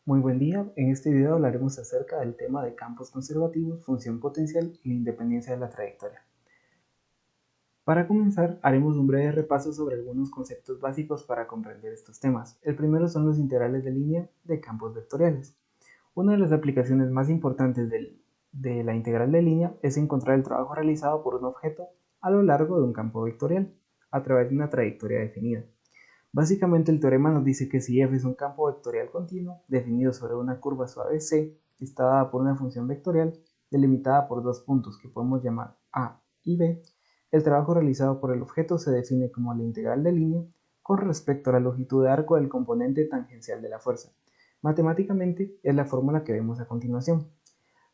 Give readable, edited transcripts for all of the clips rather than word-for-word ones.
Muy buen día, en este video hablaremos acerca del tema de campos conservativos, función potencial y la independencia de la trayectoria. Para comenzar, haremos un breve repaso sobre algunos conceptos básicos para comprender estos temas. El primero son los integrales de línea de campos vectoriales. Una de las aplicaciones más importantes de la integral de línea es encontrar el trabajo realizado por un objeto a lo largo de un campo vectorial, a través de una trayectoria definida. Básicamente el teorema nos dice que si f es un campo vectorial continuo definido sobre una curva suave C, que está dada por una función vectorial delimitada por dos puntos que podemos llamar A y B, el trabajo realizado por el objeto se define como la integral de línea con respecto a la longitud de arco del componente tangencial de la fuerza. Matemáticamente es la fórmula que vemos a continuación.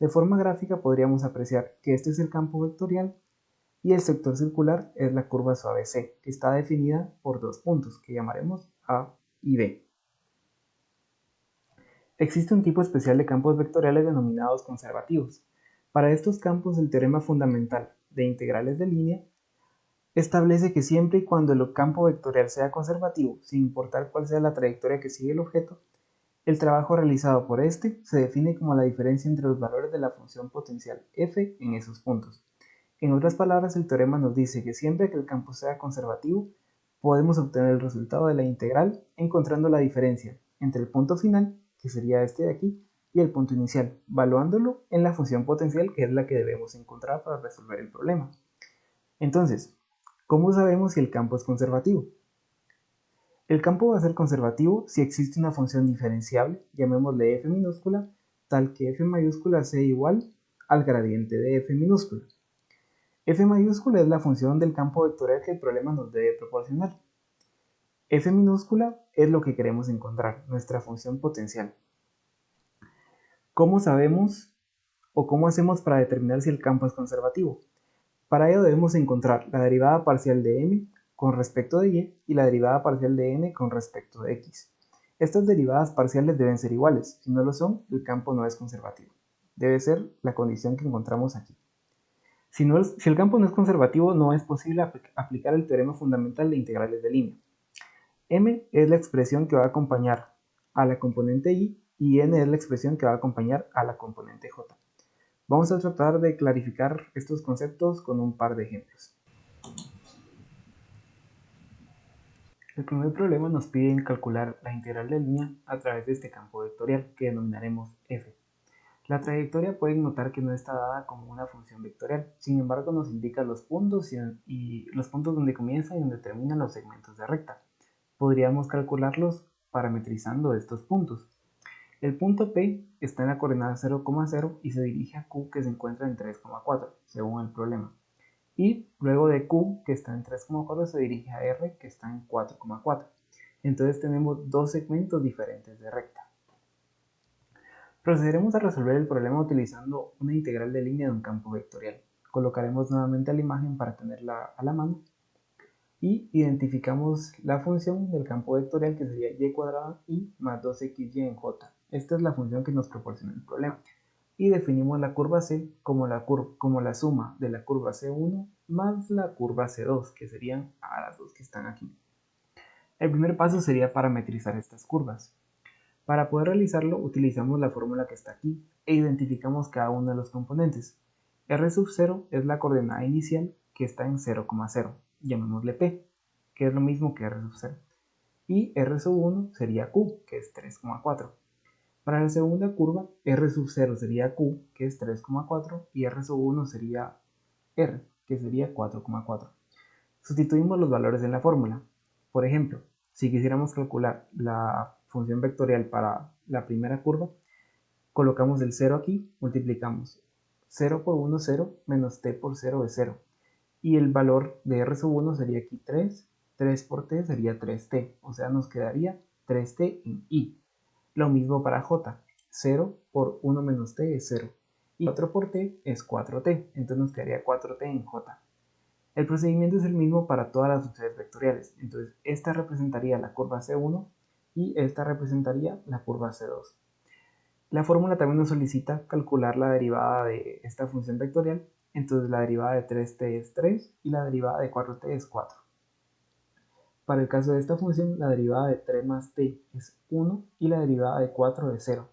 De forma gráfica podríamos apreciar que este es el campo vectorial y el sector circular es la curva suave C, que está definida por dos puntos que llamaremos A y B. Existe un tipo especial de campos vectoriales denominados conservativos. Para estos campos, el teorema fundamental de integrales de línea establece que siempre y cuando el campo vectorial sea conservativo, sin importar cuál sea la trayectoria que sigue el objeto, el trabajo realizado por este se define como la diferencia entre los valores de la función potencial f en esos puntos. En otras palabras, el teorema nos dice que siempre que el campo sea conservativo, podemos obtener el resultado de la integral encontrando la diferencia entre el punto final, que sería este de aquí, y el punto inicial, valuándolo en la función potencial, que es la que debemos encontrar para resolver el problema. Entonces, ¿cómo sabemos si el campo es conservativo? El campo va a ser conservativo si existe una función diferenciable, llamémosle f minúscula, tal que f mayúscula sea igual al gradiente de f minúscula. F mayúscula es la función del campo vectorial que el problema nos debe proporcionar. F minúscula es lo que queremos encontrar, nuestra función potencial. ¿Cómo sabemos o cómo hacemos para determinar si el campo es conservativo? Para ello debemos encontrar la derivada parcial de m con respecto de y la derivada parcial de n con respecto de x. Estas derivadas parciales deben ser iguales, si no lo son, el campo no es conservativo. Debe ser la condición que encontramos aquí. Si el campo no es conservativo, no es posible aplicar el teorema fundamental de integrales de línea. M es la expresión que va a acompañar a la componente y n es la expresión que va a acompañar a la componente j. Vamos a tratar de clarificar estos conceptos con un par de ejemplos. El primer problema nos pide calcular la integral de línea a través de este campo vectorial que denominaremos f. La trayectoria pueden notar que no está dada como una función vectorial, sin embargo nos indica los puntos y los puntos donde comienza y donde terminan los segmentos de recta. Podríamos calcularlos parametrizando estos puntos. El punto P está en la coordenada 0,0 y se dirige a Q que se encuentra en 3,4, según el problema. Y luego de Q, que está en 3,4, se dirige a R, que está en 4,4. Entonces tenemos dos segmentos diferentes de recta. Procederemos a resolver el problema utilizando una integral de línea de un campo vectorial. Colocaremos nuevamente la imagen para tenerla a la mano y identificamos la función del campo vectorial que sería y cuadrada y más 2xy en j. Esta es la función que nos proporciona el problema. Y definimos la curva C como la suma de la curva C1 más la curva C2, que serían a las dos que están aquí. El primer paso sería parametrizar estas curvas. Para poder realizarlo utilizamos la fórmula que está aquí e identificamos cada uno de los componentes. R sub 0 es la coordenada inicial que está en 0,0, llamémosle P, que es lo mismo que R sub 0. Y R sub 1 sería Q, que es 3,4. Para la segunda curva, R sub 0 sería Q, que es 3,4, y R sub 1 sería R, que sería 4,4. Sustituimos los valores en la fórmula. Por ejemplo, si quisiéramos calcular la función vectorial para la primera curva, colocamos el 0 aquí, multiplicamos 0 por 1, 0, menos t por 0 es 0. Y el valor de R sub 1 sería aquí 3, 3 por t sería 3t, o sea nos quedaría 3t en i. Lo mismo para j, 0 por 1 menos t es 0, y 4 por t es 4t, entonces nos quedaría 4t en j. El procedimiento es el mismo para todas las funciones vectoriales, entonces esta representaría la curva C1 y esta representaría la curva C2. La fórmula también nos solicita calcular la derivada de esta función vectorial, entonces la derivada de 3t es 3 y la derivada de 4t es 4. Para el caso de esta función, la derivada de 3 más t es 1 y la derivada de 4 es 0.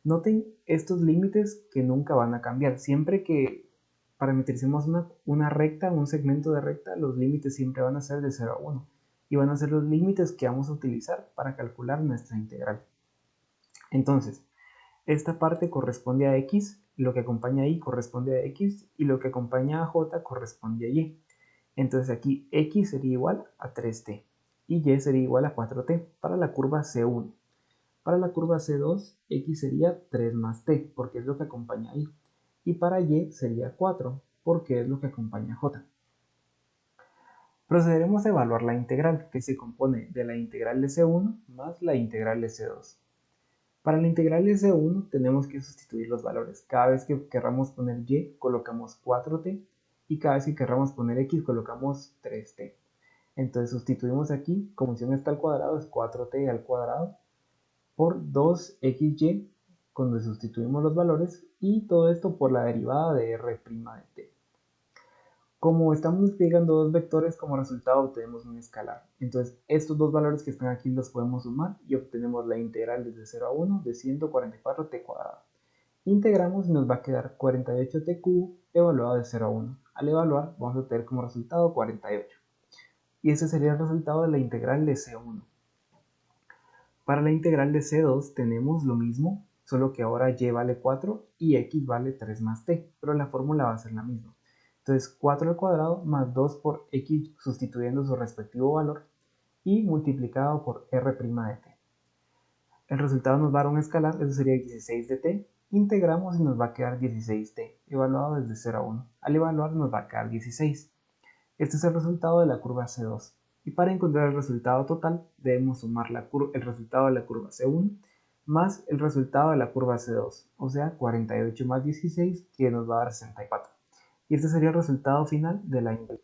Noten estos límites que nunca van a cambiar. Siempre que parametricemos una recta, un segmento de recta, los límites siempre van a ser de 0 a 1 y van a ser los límites que vamos a utilizar para calcular nuestra integral. Entonces, esta parte corresponde a x, lo que acompaña a y corresponde a x y lo que acompaña a j corresponde a y. Entonces aquí x sería igual a 3t y y sería igual a 4t para la curva C1. Para la curva C2, x sería 3 más t, porque es lo que acompaña a y. Y para y sería 4, porque es lo que acompaña a j. Procederemos a evaluar la integral, que se compone de la integral de C1 más la integral de C2. Para la integral de C1 tenemos que sustituir los valores. Cada vez que queramos poner y, colocamos 4t, y cada vez que queramos poner x, colocamos 3t. Entonces sustituimos aquí, como función está al cuadrado, es 4t al cuadrado, por 2xy, cuando sustituimos los valores, y todo esto por la derivada de r' de t. Como estamos multiplicando dos vectores, como resultado obtenemos un escalar. Entonces, estos dos valores que están aquí los podemos sumar y obtenemos la integral desde 0 a 1 de 144t cuadrado. Integramos y nos va a quedar 48t cubo evaluado de 0 a 1. Al evaluar, vamos a obtener como resultado 48. Y ese sería el resultado de la integral de C1. Para la integral de C2 tenemos lo mismo, solo que ahora y vale 4 y x vale 3 más t, pero la fórmula va a ser la misma. Entonces 4 al cuadrado más 2 por x sustituyendo su respectivo valor y multiplicado por r' de t. El resultado nos va a dar un escalar, eso sería 16 de t. Integramos y nos va a quedar 16t, evaluado desde 0 a 1. Al evaluar nos va a quedar 16. Este es el resultado de la curva C2. Y para encontrar el resultado total, debemos sumar el resultado de la curva C1 más el resultado de la curva C2, o sea, 48 más 16, que nos va a dar 64. Y este sería el resultado final de la integral.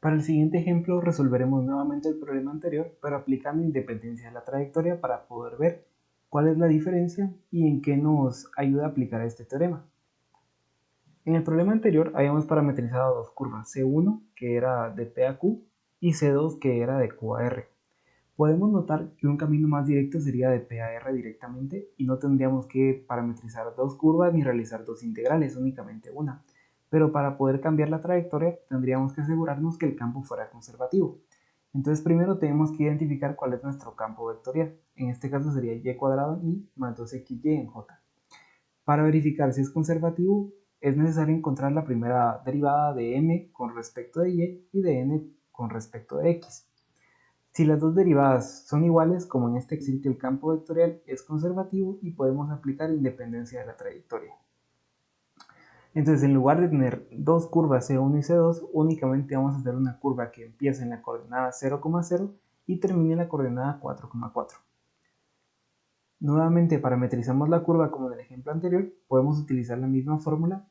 Para el siguiente ejemplo resolveremos nuevamente el problema anterior, pero aplicando independencia de la trayectoria para poder ver cuál es la diferencia y en qué nos ayuda a aplicar este teorema. En el problema anterior habíamos parametrizado dos curvas, C1 que era de P a Q y C2 que era de Q a R. Podemos notar que un camino más directo sería de P a R directamente y no tendríamos que parametrizar dos curvas ni realizar dos integrales, únicamente una. Pero para poder cambiar la trayectoria tendríamos que asegurarnos que el campo fuera conservativo. Entonces primero tenemos que identificar cuál es nuestro campo vectorial. En este caso sería y cuadrado en y más 2xy en j. Para verificar si es conservativo es necesario encontrar la primera derivada de m con respecto de y de n con respecto de x. Si las dos derivadas son iguales, como en este existe, el campo vectorial es conservativo y podemos aplicar independencia de la trayectoria. Entonces, en lugar de tener dos curvas C1 y C2, únicamente vamos a hacer una curva que empiece en la coordenada 0,0 y termine en la coordenada 4,4. Nuevamente parametrizamos la curva como en el ejemplo anterior, podemos utilizar la misma fórmula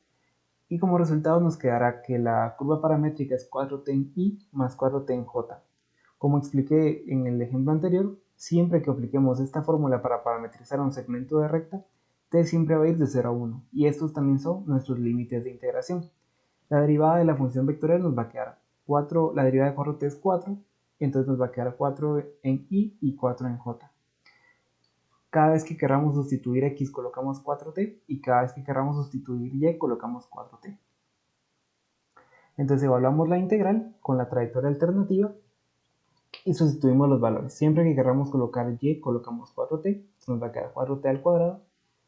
y como resultado nos quedará que la curva paramétrica es 4t en y más 4t en j. Como expliqué en el ejemplo anterior, siempre que apliquemos esta fórmula para parametrizar un segmento de recta, t siempre va a ir de 0 a 1, y estos también son nuestros límites de integración. La derivada de la función vectorial nos va a quedar 4, la derivada de 4t es 4, entonces nos va a quedar 4 en y 4 en j. Cada vez que queramos sustituir x colocamos 4t y cada vez que queramos sustituir y colocamos 4t. Entonces evaluamos la integral con la trayectoria alternativa y sustituimos los valores. Siempre que queramos colocar y colocamos 4t, nos va a quedar 4t al cuadrado,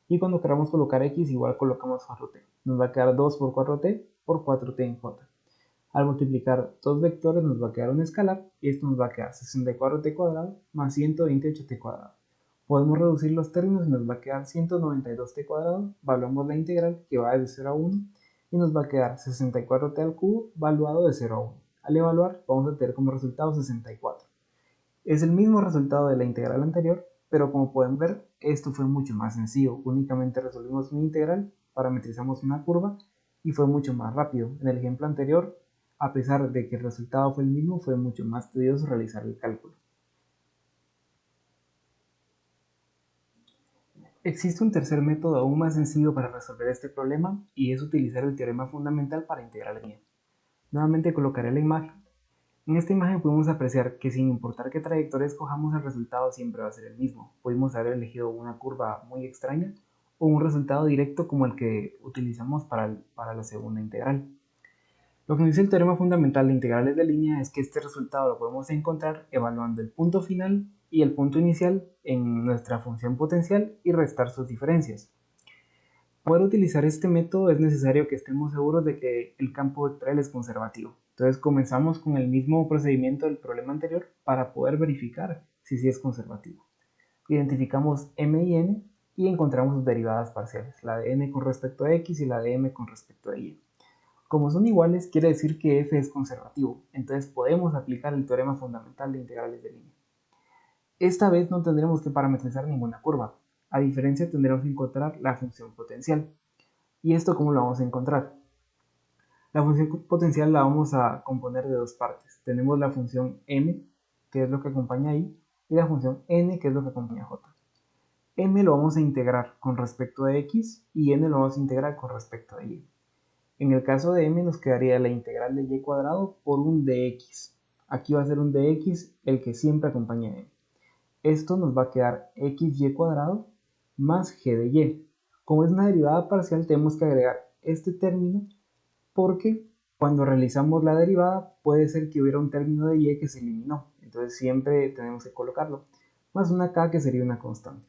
y cuando queramos colocar x igual colocamos 4t. Nos va a quedar 2 por 4t por 4t en j. Al multiplicar dos vectores nos va a quedar un escalar y esto nos va a quedar 64t cuadrado más 128t cuadrado. Podemos reducir los términos y nos va a quedar 192t cuadrado, evaluamos la integral que va de 0 a 1 y nos va a quedar 64t al cubo valuado de 0 a 1. Al evaluar vamos a tener como resultado 64. Es el mismo resultado de la integral anterior, pero como pueden ver esto fue mucho más sencillo. Únicamente resolvimos una integral, parametrizamos una curva y fue mucho más rápido. En el ejemplo anterior, a pesar de que el resultado fue el mismo, fue mucho más tedioso realizar el cálculo. Existe un tercer método aún más sencillo para resolver este problema y es utilizar el teorema fundamental para integrar la línea. Nuevamente colocaré la imagen. En esta imagen podemos apreciar que sin importar qué trayectoria escojamos, el resultado siempre va a ser el mismo. Pudimos haber elegido una curva muy extraña o un resultado directo como el que utilizamos para la segunda integral. Lo que nos dice el teorema fundamental de integrales de línea es que este resultado lo podemos encontrar evaluando el punto final y el punto inicial en nuestra función potencial y restar sus diferencias. Para poder utilizar este método es necesario que estemos seguros de que el campo vectorial es conservativo. Entonces comenzamos con el mismo procedimiento del problema anterior para poder verificar si sí es conservativo. Identificamos m y n y encontramos sus derivadas parciales, la de n con respecto a x y la de m con respecto a y. Como son iguales, quiere decir que f es conservativo, entonces podemos aplicar el teorema fundamental de integrales de línea. Esta vez no tendremos que parametrizar ninguna curva, a diferencia tendremos que encontrar la función potencial. ¿Y esto cómo lo vamos a encontrar? La función potencial la vamos a componer de dos partes. Tenemos la función m, que es lo que acompaña ahí, y la función n, que es lo que acompaña a j. M lo vamos a integrar con respecto a x y n lo vamos a integrar con respecto a y. En el caso de m nos quedaría la integral de y cuadrado por un dx. Aquí va a ser un dx el que siempre acompaña a m. Esto nos va a quedar xy cuadrado más g de y. Como es una derivada parcial, tenemos que agregar este término porque cuando realizamos la derivada puede ser que hubiera un término de y que se eliminó. Entonces siempre tenemos que colocarlo. Más una k que sería una constante.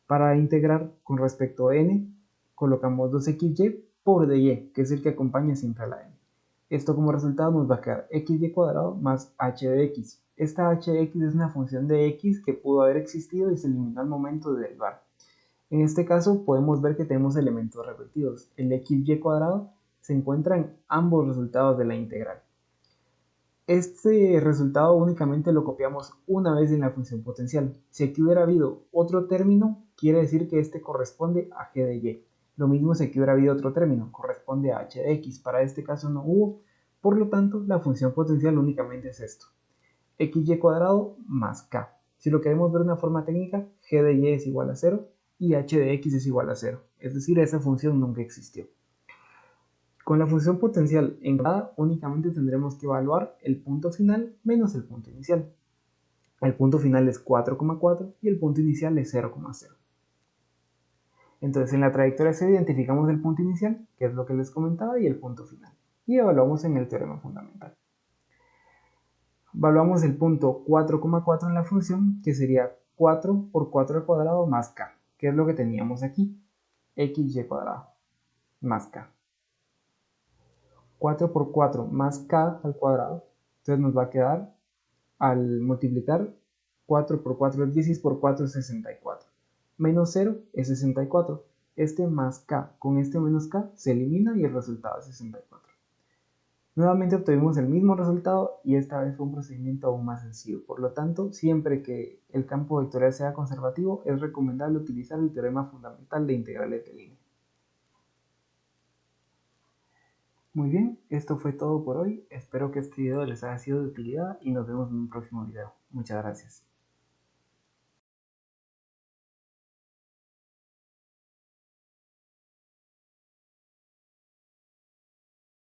Para integrar con respecto a n, colocamos 2xy por dy, que es el que acompaña siempre a la n. Esto como resultado nos va a quedar xy cuadrado más h de x. Esta h de x es una función de x que pudo haber existido y se eliminó al momento de derivar. En este caso podemos ver que tenemos elementos repetidos. El xy cuadrado se encuentra en ambos resultados de la integral. Este resultado únicamente lo copiamos una vez en la función potencial. Si aquí hubiera habido otro término, quiere decir que este corresponde a g de y. Lo mismo si aquí hubiera habido otro término, corresponde a h de x. Para este caso no hubo, por lo tanto la función potencial únicamente es esto. xy cuadrado más k. Si lo queremos ver de una forma técnica, g de y es igual a 0 y h de x es igual a 0. Es decir, esa función nunca existió. Con la función potencial engrada únicamente tendremos que evaluar el punto final menos el punto inicial. El punto final es 4,4 y el punto inicial es 0,0. Entonces en la trayectoria C identificamos el punto inicial, que es lo que les comentaba, y el punto final. Y evaluamos en el teorema fundamental. Evaluamos el punto 4,4 en la función, que sería 4 por 4 al cuadrado más k, que es lo que teníamos aquí, xy cuadrado más k. 4 por 4 más k al cuadrado, entonces nos va a quedar, al multiplicar 4 por 4 es 10 y por 4 es 64, menos 0 es 64, este más k con este menos k se elimina y el resultado es 64. Nuevamente obtuvimos el mismo resultado y esta vez fue un procedimiento aún más sencillo. Por lo tanto, siempre que el campo vectorial sea conservativo, es recomendable utilizar el teorema fundamental de integrales de línea. Muy bien, esto fue todo por hoy. Espero que este video les haya sido de utilidad y nos vemos en un próximo video. Muchas gracias.